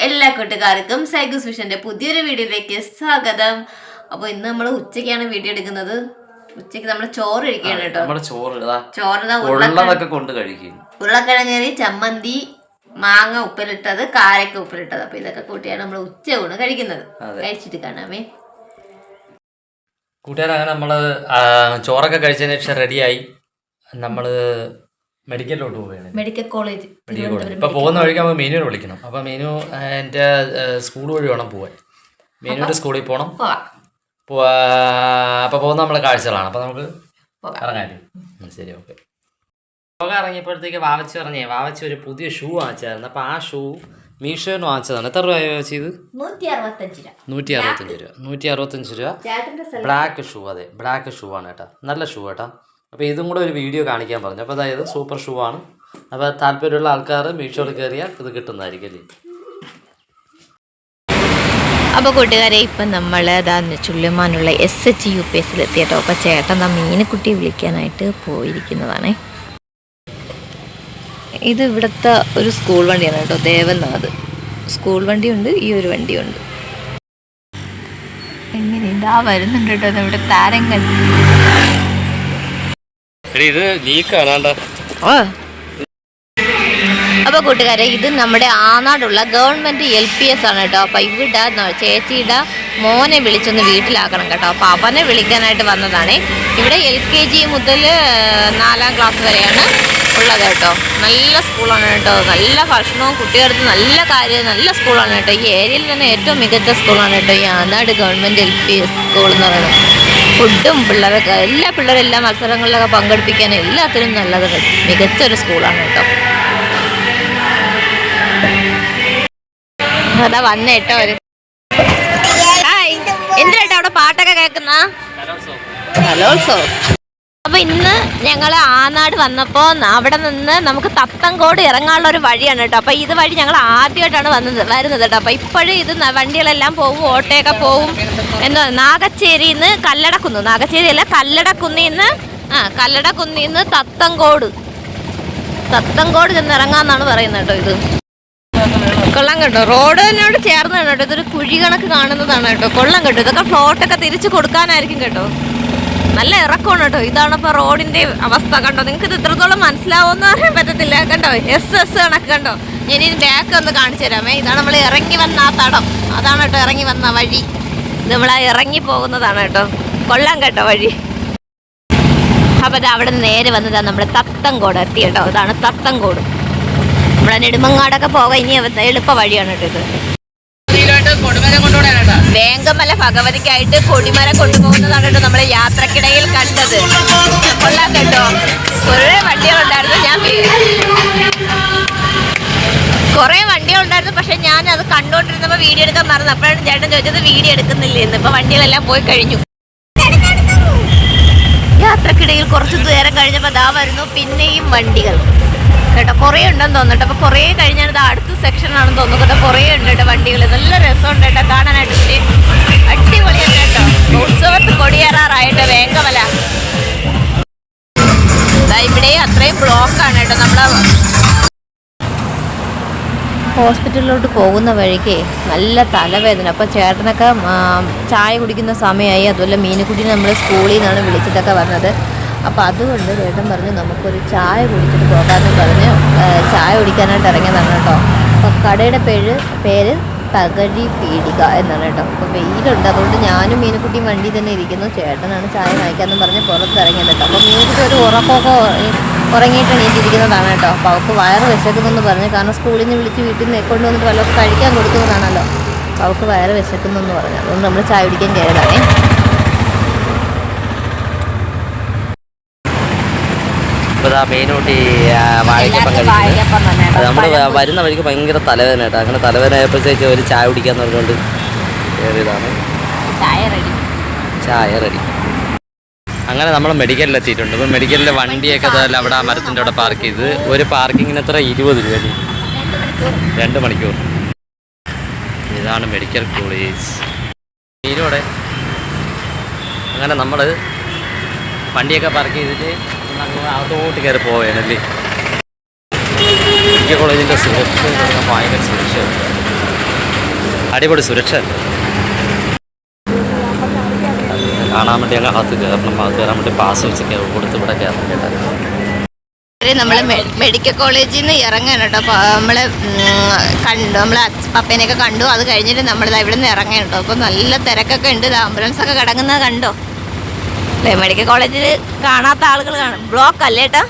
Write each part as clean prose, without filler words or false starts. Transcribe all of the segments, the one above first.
എല്ലാ കൂട്ടുകാർക്കും സൈഗുസ് വിഷന്റെ പുതിയൊരു വീഡിയോയിലേക്ക് സ്വാഗതം. അപ്പോൾ ഇന്ന് നമ്മൾ ഉച്ചയ്ക്കാണ് വീഡിയോ എടുക്കുന്നത്. ഉച്ചയ്ക്ക് നമ്മൾ ചോറ് കഴിക്കുകയാണ് കേട്ടോ. ഉരുളക്കിഴങ്ങേറി, ചമ്മന്തി, മാങ്ങ ഉപ്പിലിട്ടത്, കാരക്ക ഉപ്പിലിട്ടത്. അപ്പൊ ഇതൊക്കെ കൂട്ടിയാണ് നമ്മൾ ഉച്ച ഊണ് കഴിക്കുന്നത്. കഴിച്ചിട്ട് കാണാമേ കൂട്ടുകാർ. അങ്ങനെ നമ്മള് ചോറൊക്കെ കഴിച്ചതിന് ശേഷം റെഡിയായി നമ്മള് മെഡിക്കലിലോട്ട് പോവുകയാണ്. Medical college. ഇപ്പൊ പോകുന്ന വഴിക്ക് നമുക്ക് മീനുവിനെ വിളിക്കണം. അപ്പൊ മീനു എൻ്റെ സ്കൂൾ വഴി വേണം പോവാൻ. മീനുവിന്റെ സ്കൂളിൽ പോകണം. അപ്പൊ പോകുന്ന നമ്മളെ കാഴ്ചകളാണ്. അപ്പൊ നമുക്ക് ഇറങ്ങാല്ലേ? ശരി, ഓക്കെ. പോകാൻ ഇറങ്ങിയപ്പോഴത്തേക്ക് വാവച്ചി ഒരു പുതിയ ഷൂ വാങ്ങിച്ചായിരുന്നു. അപ്പൊ ആ ഷൂ മീഷോന്ന് വാങ്ങിച്ചതാണ്. എത്ര രൂപ വെച്ചത്? 165 രൂപ. Black shoe. അതെ, ബ്ലാക്ക് ഷൂ ആണ് കേട്ടോ. നല്ല ഷൂ കേട്ടോ. അപ്പോൾ ഇതും കൂടെ ഒരു വീഡിയോ കാണിക്കാൻ പറഞ്ഞു. അപ്പോൾ അതായത് സൂപ്പർ ഷൂ ആണ്. അപ്പോൾ താല്പര്യമുള്ള ആൾക്കാർ മീഷോയിൽ കയറിയാൽ ഇത് കിട്ടുന്നതായിരിക്കും അല്ലേ. അപ്പോൾ കൂട്ടുകാരെ, ഇപ്പം നമ്മൾ ചുള്ളിമാനുള്ള SHUPS എത്തിയിട്ടോ. അപ്പോൾ ചേട്ടൻ മീനുകുട്ടി വിളിക്കാനായിട്ട് പോയിരിക്കുന്നതാണേ. ഇത് ഇവിടുത്തെ ഒരു സ്കൂൾ വണ്ടിയാണ് കേട്ടോ, ദേവനാഥ് സ്കൂൾ വണ്ടിയുണ്ട്, ഈ ഒരു വണ്ടിയുണ്ട്. എങ്ങനെ ഇതാ വരുന്നുണ്ട് കേട്ടോ ഇവിടെ താരങ്ങൾ. ഇത് ലീക്കാണ്. അപ്പോൾ കൂട്ടുകാരെ, ഇത് നമ്മുടെ ആനാടുള്ള ഗവൺമെൻറ് LPS ആണ് കേട്ടോ. അപ്പോൾ ഇവിടെ ചേച്ചിയുടെ മോനെ വിളിച്ചൊന്ന് വീട്ടിലാക്കണം കേട്ടോ. അപ്പോൾ അവനെ വിളിക്കാനായിട്ട് വന്നതാണ്. ഇവിടെ LKG മുതൽ 4ാം ക്ലാസ് വരെയാണ് ഉള്ളത് കേട്ടോ. നല്ല സ്കൂളാണ് കേട്ടോ. നല്ല ഭക്ഷണവും കുട്ടികൾക്ക് നല്ല കാര്യം, നല്ല സ്കൂളാണ് കേട്ടോ. ഈ ഏരിയയിൽ തന്നെ ഏറ്റവും മികച്ച സ്കൂളാണ് കേട്ടോ ഈ ആനാട് ഗവൺമെൻറ് LPS സ്കൂൾ എന്ന് പറയുന്നത്. ഫുഡും പിള്ളേരൊക്കെ എല്ലാ പിള്ളേരും എല്ലാ മത്സരങ്ങളിലൊക്കെ പങ്കെടുപ്പിക്കാനും എല്ലാത്തിനും നല്ലത് മികച്ചൊരു സ്കൂളാണ് കേട്ടോ. അതാ വന്ന കേട്ടോ അവര്. ഹായ്, എന്തിനാട്ടോ അവിടെ പാട്ടൊക്കെ കേൾക്കുന്ന? കലോത്സവം. അപ്പൊ ഇന്ന് ഞങ്ങൾ ആനാട് വന്നപ്പോൾ അവിടെ നിന്ന് നമുക്ക് തത്തങ്കോട് ഇറങ്ങാനുള്ള ഒരു വഴിയാണ് കേട്ടോ. അപ്പൊ ഇത് വഴി ഞങ്ങൾ ആദ്യമായിട്ടാണ് വരുന്നത് കേട്ടോ. അപ്പൊ ഇപ്പോഴും ഇത് വണ്ടികളെല്ലാം പോകും, ഓട്ടോയൊക്കെ പോകും. എന്താ നാഗച്ചേരിന്ന് കല്ലടക്കുന്ന്, നാഗച്ചേരി അല്ല കല്ലടക്കുന്നിന്ന്, കല്ലടക്കുന്നിന്ന് തത്തങ്കോട് ചെന്ന് ഇറങ്ങാന്നാണ് പറയുന്നത് കേട്ടോ. ഇത് കൊള്ളാം കേട്ടോ. റോഡിനോട് ചേർന്ന് കേട്ടോ. ഇതൊരു കുഴി കണക്ക് കാണുന്നതാണ് കേട്ടോ. കൊള്ളാം കേട്ടോ. ഇതൊക്കെ ഫ്ലോട്ടൊക്കെ തിരിച്ചു കൊടുക്കാനായിരിക്കും കേട്ടോ. നല്ല ഇറക്കമാണ് കേട്ടോ. ഇതാണ് ഇപ്പോൾ റോഡിന്റെ അവസ്ഥ കണ്ടോ. നിങ്ങൾക്ക് ഇത് ഇത്രത്തോളം മനസ്സിലാവുമെന്ന് പറയാൻ പറ്റത്തില്ല കണ്ടോ. SS കണക്ക് കണ്ടോ. ഞാൻ ഇനി ബാക്ക് ഒന്ന് കാണിച്ചു തരാമേ. ഇതാണ് നമ്മൾ ഇറങ്ങി വന്ന ആ തടം. അതാണ് കേട്ടോ ഇറങ്ങി വന്ന വഴി. ഇത് നമ്മൾ ഇറങ്ങി പോകുന്നതാണ് കേട്ടോ. കൊള്ളാം കേട്ടോ വഴി. അപ്പോൾ ഇത് അവിടെ നേരെ വന്നതാണ് നമ്മുടെ തത്തങ്കോട് എത്തി കേട്ടോ. ഇതാണ് തത്തങ്കോട്. നമ്മളെ നെടുമങ്ങാടൊക്കെ പോകാൻ ഇനി എളുപ്പ വഴിയാണ് കേട്ടോ ഇത്. വേങ്കമല ഭഗവതിക്കായിട്ട് കൊടിമരം കൊണ്ടുപോകുന്നതാണ് കേട്ടോ നമ്മളെ യാത്രക്കിടയിൽ കണ്ടത്. കൊള്ളാം കേട്ടോ. കുറേ വണ്ടികളുണ്ടായിരുന്നു. പക്ഷെ ഞാൻ അത് കണ്ടുകൊണ്ടിരുന്നപ്പോൾ വീഡിയോ എടുക്കാൻ മറന്നു. അപ്പോഴാണ് ചേട്ടൻ ചോദിച്ചത് വീഡിയോ എടുക്കുന്നില്ലേ എന്ന്. ഇപ്പൊ വണ്ടികളെല്ലാം പോയി കഴിഞ്ഞു. യാത്രക്കിടയിൽ കുറച്ച് ദൂരം കഴിഞ്ഞപ്പോൾ ദാ വരുന്നു പിന്നെയും വണ്ടികൾ കേട്ടോ. കുറേ ഉണ്ടെന്ന് തോന്നുന്നുണ്ട്. അപ്പോൾ കുറേ കഴിഞ്ഞാൽ ഇത് അടുത്ത സെക്ഷനാണെന്ന് തോന്നുന്നു കേട്ടോ. കുറേ ഉണ്ട് കേട്ടോ വണ്ടികൾ. നല്ല രസമുണ്ട് കേട്ടോ കാണാനായിട്ട്. അടിപൊളിയാണ് കേട്ടോ. ഉത്സവത്ത് കൊടിയേറാറായിട്ട് വേങ്കമല. ഇവിടെ അത്രയും ബ്ലോക്കാണ് കേട്ടോ. നമ്മളെ ഹോസ്പിറ്റലിലോട്ട് പോകുന്ന വഴിക്ക് നല്ല തലവേദന. അപ്പോൾ ചേട്ടനൊക്കെ ചായ കുടിക്കുന്ന സമയമായി. അതുപോലെ മീനുകുട്ടിനെ നമ്മൾ സ്കൂളിൽ നിന്നാണ് വിളിച്ചിട്ടൊക്കെ വന്നത്. അപ്പോൾ അതുകൊണ്ട് ചേട്ടൻ പറഞ്ഞു നമുക്കൊരു ചായ കുടിച്ചിട്ട് പോകാമെന്ന് പറഞ്ഞ് ചായ കുടിക്കാനായിട്ട് ഇറങ്ങിയതാണ് കേട്ടോ. അപ്പോൾ കടയുടെ പേര് തകഴി പീടിക എന്നാണ് കേട്ടോ. അപ്പോൾ വെയിലുണ്ട്, അതുകൊണ്ട് ഞാനും മീനുകുട്ടിയും വണ്ടി തന്നെ ഇരിക്കുന്നു. ചേട്ടനാണ് ചായ വാങ്ങിക്കാമെന്ന് പറഞ്ഞ് പുറത്തിറങ്ങിയത് കേട്ടോ. അപ്പോൾ മീനുകുട്ടി ഒരു ഉറക്കമൊക്കെ ഉറങ്ങിയിട്ട് എണീറ്റിരിക്കുന്നതാണ് കേട്ടോ. അപ്പോൾ അവൾക്ക് വയറ് വിശക്കുന്നെന്ന് പറഞ്ഞു. കാരണം സ്കൂളിൽ നിന്ന് വിളിച്ച് വീട്ടിൽ നിന്ന് കൊണ്ടുവന്നിട്ട് വല്ലതൊക്കെ കഴിക്കാൻ കൊടുക്കുന്നതാണല്ലോ. അപ്പോൾ അവൾക്ക് വയറ് വിശക്കുന്നെന്ന് പറഞ്ഞു. അതുകൊണ്ട് നമ്മൾ ചായ കുടിക്കാൻ കയറിയതാണേ. ഇപ്പോൾ മെയിനോട്ട് വാഴക്കപ്പം കഴിക്കുന്നത്. അത് നമ്മൾ വരുന്ന വഴിക്ക് ഭയങ്കര തലവേദന കേട്ടോ. അങ്ങനെ തലവേദന ആയപ്പോഴത്തേക്ക് ഒരു ചായ കുടിക്കാന്ന് പറഞ്ഞുകൊണ്ട് കയറിയതാണ്. ചായ റെഡി. അങ്ങനെ നമ്മൾ മെഡിക്കലിലെത്തിയിട്ടുണ്ട്. ഇപ്പോൾ മെഡിക്കലിലെ വണ്ടിയൊക്കെ അവിടെ ആ മരത്തിൻ്റെ അവിടെ പാർക്ക് ചെയ്ത് ഒരു പാർക്കിങ്ങിന് എത്ര 20 രൂപ, 2 മണിക്കൂർ. ഇതാണ് മെഡിക്കൽ കോളേജ് ഇതിലൂടെ. അങ്ങനെ നമ്മൾ വണ്ടിയൊക്കെ പാർക്ക് ചെയ്തിട്ട് അതോട്ട് കയറി പോവുകയാണല്ലേ. മെഡിക്കൽ കോളേജിൻ്റെ സുരക്ഷ ഭയങ്കര സുരക്ഷയാണ്. അടിപൊളി സുരക്ഷ കാണാൻ വേണ്ടി അങ്ങ് അകത്ത് കയറണം. അകത്ത് കയറാൻ വേണ്ടി പാസ് വെച്ച് കൊടുത്ത് ഇവിടെ കയറണം കേട്ടോ. നമ്മൾ മെഡിക്കൽ കോളേജിൽ നിന്ന് ഇറങ്ങാൻ കേട്ടോ. നമ്മൾ കണ്ടു, നമ്മൾ പപ്പേനെയൊക്കെ കണ്ടു. അത് കഴിഞ്ഞിട്ട് നമ്മളിതാ ഇവിടെ നിന്ന് ഇറങ്ങാൻ കേട്ടോ. അപ്പോൾ നല്ല തിരക്കൊക്കെ ഉണ്ട്. ആംബുലൻസ് ഒക്കെ കിടക്കുന്നത് കണ്ടോ അല്ലേ? മെഡിക്കൽ കോളേജിൽ കാണാത്ത ആളുകൾ കാണും. ബ്ലോക്ക് അല്ലേ ഏട്ടാ?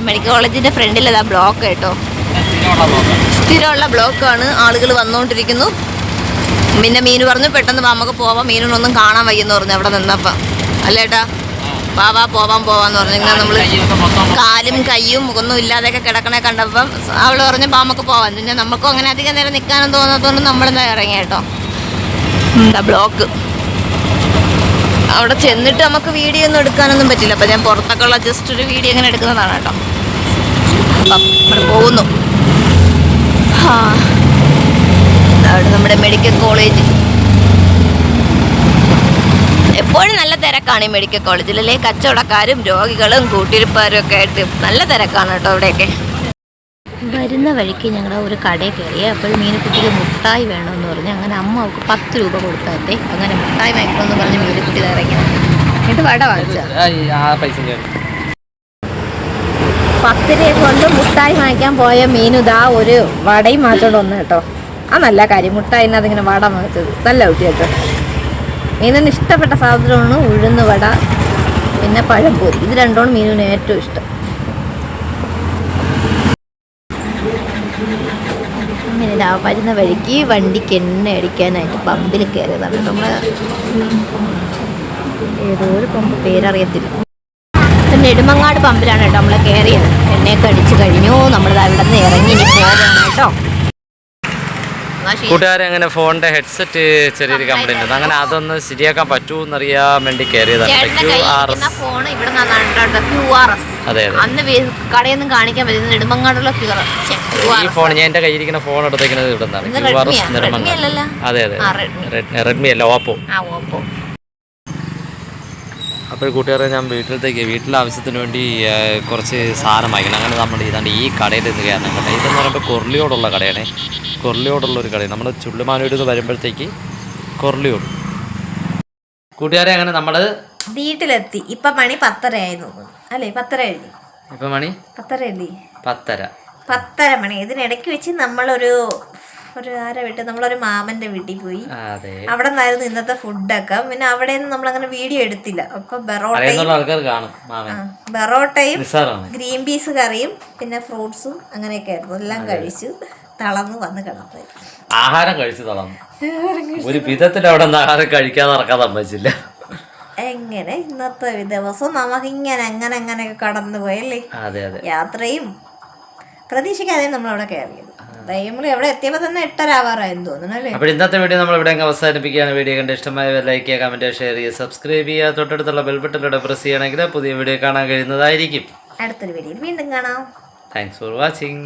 മെഡിക്കൽ കോളേജിൻ്റെ ഫ്രണ്ടിൽ ഇതാ ബ്ലോക്ക് കേട്ടോ. സ്ഥിരമുള്ള ബ്ലോക്കാണ്. ആളുകൾ വന്നുകൊണ്ടിരിക്കുന്നു. പിന്നെ മീനു പറഞ്ഞു പെട്ടെന്ന് നമുക്ക് പോവാം, മീനിനൊന്നും കാണാൻ വയ്യെന്ന് പറഞ്ഞു അവിടെ നിന്നപ്പം. അല്ലേട്ടാ? പോവാന്ന് പറഞ്ഞു. ഇങ്ങനെ നമ്മൾ കാലും കയ്യും ഒന്നും ഇല്ലാതെയൊക്കെ കിടക്കണേ കണ്ടപ്പം അവൾ പറഞ്ഞു നമുക്ക് പോവാൻ. പിന്നെ നമുക്കും അങ്ങനെ അധികം നേരം നിൽക്കാനും തോന്നാത്തതുകൊണ്ട് നമ്മളെന്താ ഇറങ്ങി കേട്ടോ. എന്താ ബ്ലോക്ക് അവിടെ ചെന്നിട്ട് നമുക്ക് വീഡിയോ ഒന്നും എടുക്കാനൊന്നും പറ്റില്ല. അപ്പം ഞാൻ പുറത്തൊക്കെ ഉള്ള ജസ്റ്റ് ഒരു വീഡിയോ ഇങ്ങനെ എടുക്കുന്നതാണ് കേട്ടോ. അപ്പം നമ്മൾ പോകുന്നു. അവിടെ നമ്മുടെ മെഡിക്കൽ കോളേജ് എപ്പോഴും നല്ല തിരക്കാണ് ഈ മെഡിക്കൽ കോളേജിൽ അല്ലേ? കച്ചവടക്കാരും രോഗികളും കൂട്ടിരിപ്പാരും ഒക്കെ ആയിട്ട് നല്ല തിരക്കാണ് കേട്ടോ ഇവിടെയൊക്കെ. വരുന്ന വഴിക്ക് ഞങ്ങൾ ഒരു കടയിൽ കയറിയ അപ്പോൾ മീനുക്കുട്ടിക്ക് മുട്ടായി വേണമെന്ന് പറഞ്ഞ് അങ്ങനെ അമ്മ അവൾക്ക് 10 രൂപ കൊടുത്താത്തേ. അങ്ങനെ മുട്ടായി വാങ്ങിക്കണമെന്ന് പറഞ്ഞ് മീനുക്കുട്ടി ഇറങ്ങി. എന്നിട്ട് വട വാങ്ങിച്ച 10 രൂപ കൊണ്ട് മുട്ടായി വാങ്ങിക്കാൻ പോയ മീനുതാ ഒരു വടയും മാറ്റോണ്ട് വന്നു കേട്ടോ. ആ നല്ല കാര്യം, മുട്ടായിന് അതിങ്ങനെ വട വാങ്ങിച്ചത് നല്ല കുട്ടി കേട്ടോ. മീനിന് ഇഷ്ടപ്പെട്ട സാധനമാണ് ഉഴുന്ന് വട പിന്നെ പഴംപൊരി. ഇത് രണ്ടുമാണ് മീനിന് ഏറ്റവും ഇഷ്ടം. അങ്ങനെ വരുന്ന വഴിക്ക് വണ്ടിക്ക് എണ്ണ അടിക്കാനായിട്ട് പമ്പിൽ കയറിയതാണ്. നമ്മൾ ഏതോ ഒരു പമ്പ് പേരറിയത്തില്ല. നെടുമങ്ങാട് പമ്പിലാണ് കേട്ടോ നമ്മൾ കയറിയത്. എണ്ണയൊക്കെ അടിച്ച് കഴിഞ്ഞു. നമ്മൾ അവിടെ നിന്ന് ഇറങ്ങി ഇനി പോകണം കേട്ടോ. കൂട്ടുകാരെ അങ്ങനെ ഫോണിന്റെ ഹെഡ്സെറ്റ് ചെറിയൊരു കംപ്ലൈന്റ് ഉണ്ട്. അങ്ങനെ അതൊന്ന് ശരിയാക്കാൻ പറ്റൂന്നറിയാൻ വേണ്ടി കയറിയതാണ്. അതെ അന്ന് കടയിൽ നിന്നും കാണിക്കാൻ പറ്റുന്ന നെടുമങ്ങാടുള്ള ഈ ഫോൺ ഞാൻ എന്റെ കയ്യിരിക്കുന്ന ഫോൺ എടുത്തേക്കുന്നത് ഇവിടെ നിന്നാണ്. അതെ റെഡ്മി അല്ല, ഓപ്പോ. അപ്പോൾ കൂട്ടുകാരെ ഞാൻ വീട്ടിലെ ആവശ്യത്തിന് വേണ്ടി കുറച്ച് സാധനം വാങ്ങിക്കണം. അങ്ങനെ നമ്മൾ ഇതാണ്ട് ഈ കടയിൽ നിന്ന് കയറണം കേട്ടോ. ഇതെന്ന് പറയുമ്പോൾ കൊർലിയോടുള്ള കടയാണ്. കൊർലിയോടുള്ള ഒരു കടയാണ്. നമ്മൾ ചുള്ളുമാനൂരിൽ നിന്ന് വരുമ്പോഴത്തേക്ക് കൊർലിയോട്. കൂട്ടുകാരെ അങ്ങനെ നമ്മൾ വീട്ടിലെത്തി. ഇപ്പം മണി 10:30 ആയിരുന്നു അല്ലേ? 10:30 കഴിഞ്ഞു. ഇപ്പം മണി 10:30 അല്ലേ? 10:30 മണി. ഇതിനിടയ്ക്ക് വെച്ച് നമ്മളൊരു ആരെ വീട്ടിൽ നമ്മളൊരു മാമന്റെ വീട്ടിൽ പോയി. അവിടെ നിന്നായിരുന്നു ഇന്നത്തെ ഫുഡൊക്കെ. പിന്നെ അവിടെ നിന്ന് നമ്മളങ്ങനെ വീഡിയോ എടുത്തില്ല. അപ്പൊ ബെറോട്ടയും ഗ്രീൻ പീസ് കറിയും പിന്നെ ഫ്രൂട്ട്സും അങ്ങനെയൊക്കെ ആയിരുന്നു. എല്ലാം കഴിച്ചു തളർന്നു വന്ന് കിടന്നു. ആഹാരം കഴിച്ചു തളർന്നു. ഒരു വിധത്തിൽ അവിടെ ആഹാരം കഴിക്കാതെ നടക്കാൻ സമ്മതിച്ചില്ല. എങ്ങനെ ഇന്നത്തെ ദിവസം നമുക്ക് അങ്ങനെയൊക്കെ കടന്നു പോയല്ലേ. യാത്രയും പ്രതീക്ഷിക്കാതെ നമ്മളവിടെ കയറിയത്. നമ്മൾ എവിടെ എത്തിയപ്പോൾ തന്നെ 8:30 ആവാറായെന്ന് തോന്നുന്നു അല്ലേ? അപ്പോൾ ഇന്നത്തെ വീഡിയോ നമ്മൾ ഇവിടെ അവസാനിപ്പിക്കുകയാണ്. വീഡിയോ കണ്ട് ഇഷ്ടമായ ലൈക്ക് ചെയ്യുക, കമന്റ് ഷെയർ ചെയ്യുക, സബ്സ്ക്രൈബ് ചെയ്യുക. തൊട്ടടുത്തുള്ള ബെൽ ബട്ടണിലൂടെ പ്രസ് ചെയ്യണമെങ്കിൽ പുതിയ വീഡിയോ കാണാൻ കഴിയുന്നതായിരിക്കും. അടുത്തൊരു വീഡിയോയിൽ വീണ്ടും കാണാം. Thanks for watching.